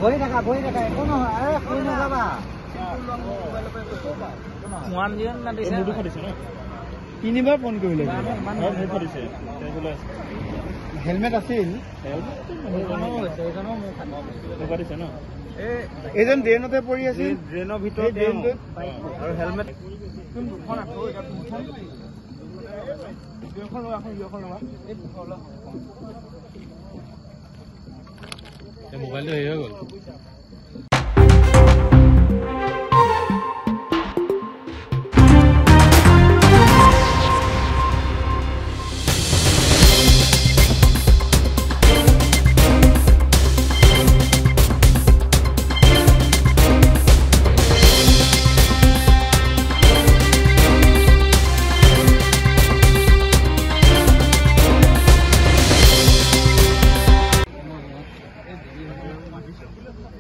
বহি থাকা একো নহয় আৰে শুই নাযাবা তিনিবাৰ ফোন কৰিলে হেলমেট আছিল এইজন ড্ৰেইনতে পৰি আছিল ড্ৰেইনৰ ভিতৰত আৰু হেলমেট মোবাইলটো হেৰি হৈ গ'ল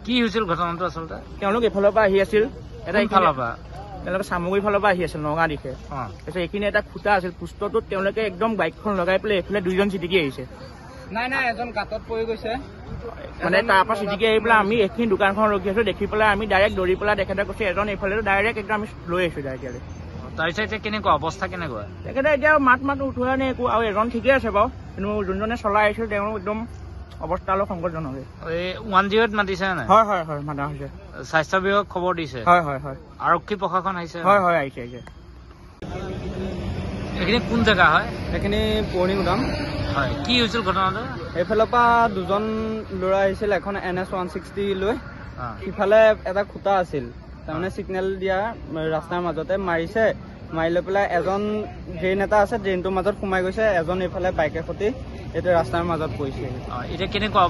কি হৈছিল ঘটনাটো আচলতে তেওঁলোক এফালৰ পৰা আহি আছিল এটা ইফালৰ পৰা তেওঁলোকে সামগ্ৰীৰ ফালৰ পৰা আহি আছিল নগাঁও দিশে তাৰপিছত এইখিনি এটা খুটা আছিল পোষ্টটোত তেওঁলোকে একদম বাইকখন লগাই পেলাই এইফালে দুইজন চিটিকি আহিছে নাই এজন গাঁতত পৰি গৈছে মানে তাৰ পৰা চিটিকি আহি পেলাই আমি এইখিনি দোকানখন ৰখি আছো দেখি পেলাই আমি ডাইৰেক্ট দৌৰি পেলাই তেখেতে কৈছে এজন এইফালে ডাইৰেক্ট একদম আমি লৈ আহিছো ডাইৰেক্ট তাৰপিছত এতিয়া কেনেকুৱা অৱস্থা কেনেকুৱা তেখেতে এতিয়া মাত উঠোৱা নাই একো আৰু এজন ঠিকে আছে বাৰু কিন্তু যোনজনে চলাই আহিছিল তেওঁ একদম অৱস্থা অলপ সংকটজনক এই 108 মাতিছে নাই হয় মাতা হৈছে স্বাস্থ্য বিভাগ খবৰ দিছে হয় আৰক্ষী প্ৰশাসন আহিছে হয় আহিছে এইখিনি কোন জেগা হয় এইখিনি পুৰণি গুদাম হয় কি হৈছিল ঘটনাটো এইফালৰ পৰা দুজন ল'ৰা আহিছিল এখন NS 160 লৈ সিফালে এটা খুটা আছিল তাৰমানে চিগনেল দিয়া ৰাস্তাৰ মাজতে মাৰিছে মাৰি লৈ পেলাই এজন ড্ৰেইন এটা আছে ড্ৰেইনটোৰ মাজত সোমাই গৈছে এজন এইফালে বাইকে সতি এইটো ৰাস্তাৰ মাজত পৰিছে এতিয়া কেনেকুৱা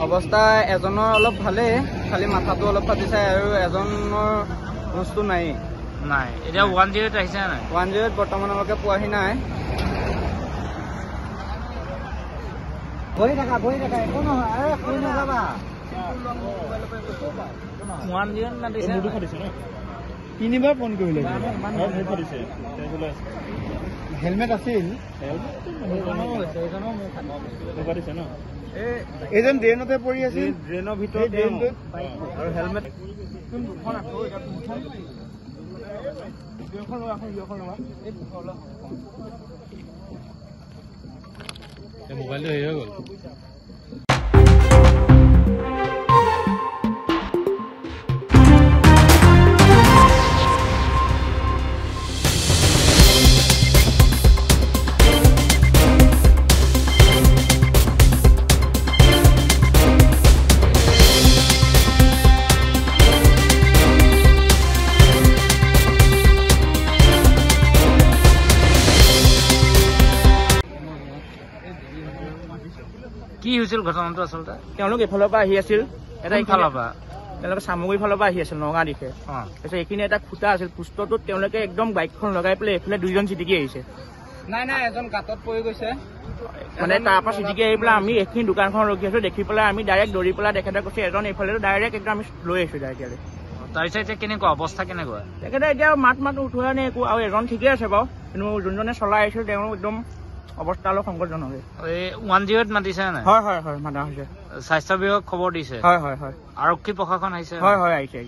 অৱস্থা এজনৰ অলপ ভালেই খালি মাথাটো অলপ ফাটিছে আৰু এজনৰ বস্তু নাই এতিয়া 108 আহিছে নাই 108 বৰ্তমানলৈকে পোৱাহি নাই বহি থাকা একো নহয় আৰে শুই নাযাবা 108 মাতিছে তিনিবাৰ ফোন কৰিলে হেলমেট আছিল এইজন ড্ৰেইনতে পৰি আছিল ড্ৰেইনৰ ভিতৰত আৰু হেলমেট মোবাইলটো হেৰি হৈ গ'ল কি হৈছিল ঘটনাটো আচলতে তেওঁলোক এফালৰ পৰা আহি আছিল এটা ইফালৰ পৰা তেওঁলোকে সামগ্ৰীৰ ফালৰ পৰা আহি আছিল নগাঁও দিশে তাৰপিছত এইখিনি এটা খুটা আছিল পোষ্টটোত তেওঁলোকে একদম বাইকখন লগাই পেলাই এইফালে দুইজন চিটিকি আহিছে নাই এজন গাঁতত পৰি গৈছে মানে তাৰ পৰা চিটিকি আহি পেলাই আমি এইখিনি দোকানখন ৰখি আছো দেখি পেলাই আমি ডাইৰেক্ট দৌৰি পেলাই তেখেতে কৈছে এজন এইফালে ডাইৰেক্ট একদম আমি লৈ আহিছো ডাইৰেক্ট তাৰপিছত এতিয়া কেনেকুৱা অৱস্থা কেনেকুৱা তেখেতে এতিয়া মাত উঠোৱা নাই একো আৰু এজন ঠিকে আছে বাৰু কিন্তু যোনজনে চলাই আহিছিল তেওঁ একদম অৱস্থা অলপ সংকটজনক এই 108 মাতিছে নাই হয় মাতা হৈছে স্বাস্থ্য বিভাগ খবৰ দিছে হয় আৰক্ষী প্ৰশাসন আহিছে আহিছে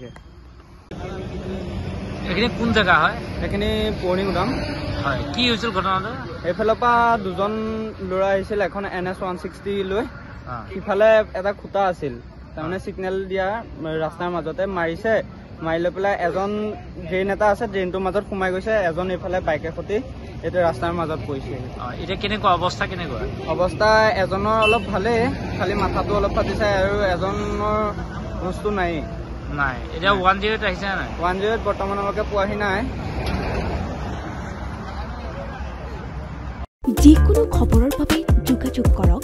এইখিনি কোন জেগা হয় এইখিনি পুৰণি গুদাম হয় কি হৈছিল ঘটনাটো এইফালৰ পৰা দুজন ল'ৰা আহিছিল এখন NS 160 লৈ সিফালে এটা খুটা আছিল তাৰমানে চিগনেল দিয়া ৰাস্তাৰ মাজতে মাৰিছে মাৰি লৈ পেলাই এজন ড্ৰেইন এটা আছে ড্ৰেইনটোৰ মাজত সোমাই গৈছে এজন এইফালে বাইকে সতি এইটো ৰাস্তাৰ মাজত পৰিছে এতিয়া কেনেকুৱা অৱস্থা এজনৰ অলপ ভালেই খালি মাথাটো অলপ ফাটিছে আৰু এজনৰ বস্তু নাই এতিয়া 108 আহিছে নাই 108 বৰ্তমানলৈকে পোৱাহি নাই যিকোনো খবৰৰ বাবে যোগাযোগ কৰক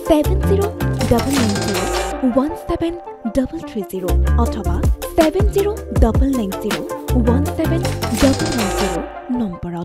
7099017330 অথবা 7099017390 নম্বৰত।